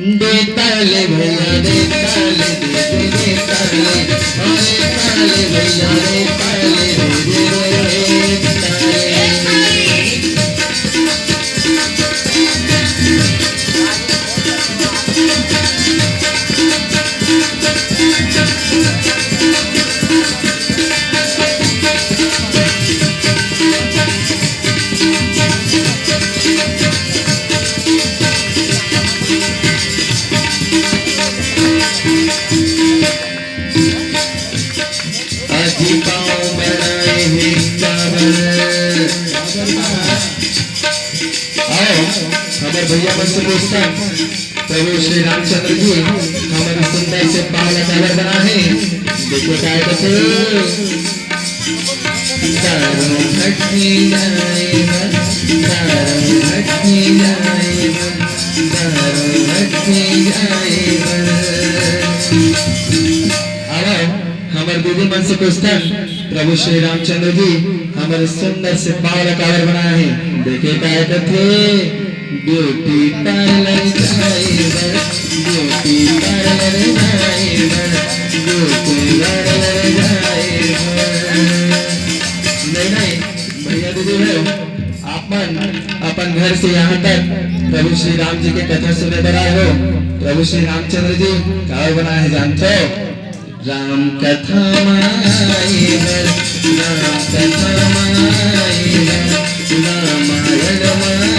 दे ताले भैया दे ताले दे ताले अरे ताले भैया दे ताले दे ताले। अजी पाँव बनाए हैं काबर। आओ हमारे भैया मन से पूछता प्रभु श्री रामचंद्र जी हमारे सुंदर से पावला काबर बना है। देखो क्या है तारों हटके जाएगा तारों हटके जाएगा तारों हटके जाएगा। हमारे दीदी मन से पूछता प्रभु श्री रामचंद्र जी हमारे सुंदर से पावला कावर बनाया है। देखे क्या थे ब्यूटी पार्लर जाएगा ब्यूटी पार्लर जाएगा ब्यूटी पार्लर जाएगा। नहीं भैया दीदी है अपन घर से यहाँ तक प्रभु श्री राम जी के कथा सुने बनाए हो। प्रभु श्री रामचंद्र जी कावर बनाए है जानते हो। राम कथा माईवर राम कथा माईवर रामायण माईवर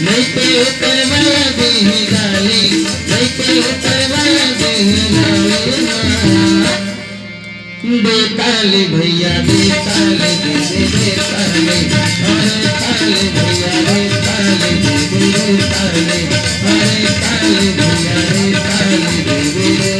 नहीं पे ऊपर वाला देह गाली नहीं पे ऊपर वाला देह गाली बेताले भैया बेताले दे बेताले अरे ताले भैया बेताले दे बेताले अरे ताले भैया बेताले दे बेताले।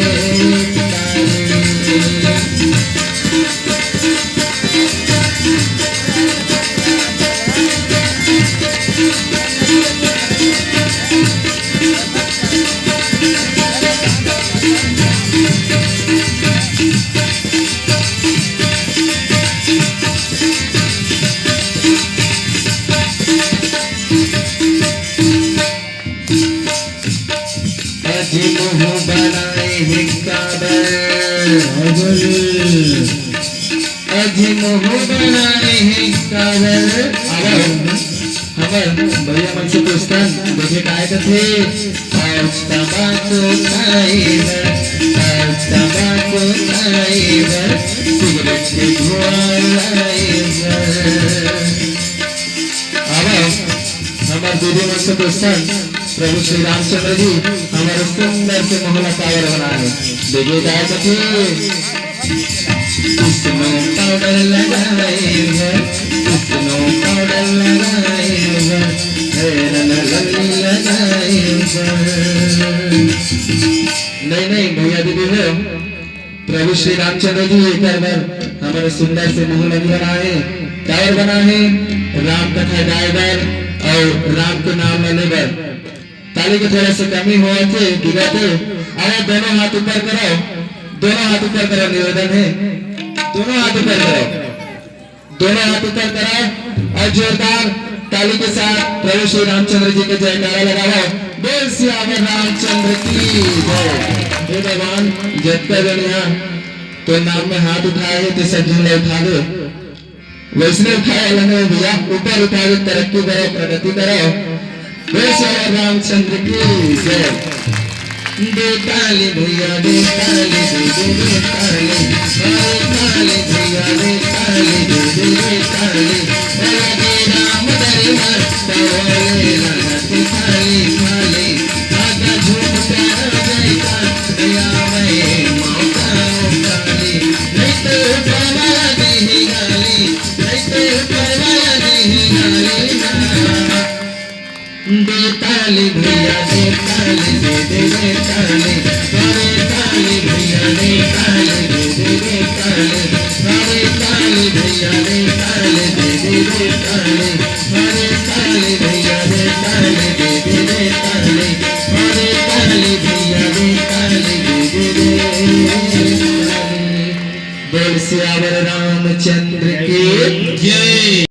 अजी मुँह बनाए हैं काबर अजी मुँह बनाए हैं काबर। हमारे भैया मन से पूछता देखे काय थे आज तंबाकू खाएगा आज तंबाकू खाएगा सिगरेट के धुआं लाएगा। हमारे दीदी मन से पूछता प्रभु श्री रामचंद्र जी हमारे सुंदर से मोहला कावर बना है। देखिए क्या स्नो पाउडर लगाएगा स्नो पाउडर लगाएगा हेरन लगनी लगाएगा। नहीं भैया दीदी हो प्रभु श्री रामचंद्र जी एक बार हमारे सुंदर से मोहला बनाए कावर बना है। राम कथा गायबर और राम के नाम लेने पर ताली के थोड़ा सा कमी हुआ थे गिरा थे। अरे दोनों हाथ ऊपर करो दोनों हाथ ऊपर करो निवेदन है दोनों हाथ ऊपर करो दोनों हाथ ऊपर करो और जोरदार ताली के साथ प्रभु श्री रामचंद्र जी के जयकारा लगाओ। बोल सियावर रामचंद्र की जय। हे भगवान जितने जन यहाँ तो नाम में हाथ उठाए तो सज्जन उठा दो वैष्णव उठाए भैया ऊपर उठा दो तरक्की करो प्रगति करो। रामचंद्र की जय। बेताले भैया बेताले बेताले बेताले भैया बेताले बेताले राम दरबार सवाले लगते खाली खाली आगा झूम कर जाएगा दया में मौका उठाली नहीं तो परवाला नहीं गाली नहीं तो परवाला नहीं गाली ना। बेताले भैया बेताले बेताले बेताले भैया बेताले बेताले बेताले भैया बेताले बेताले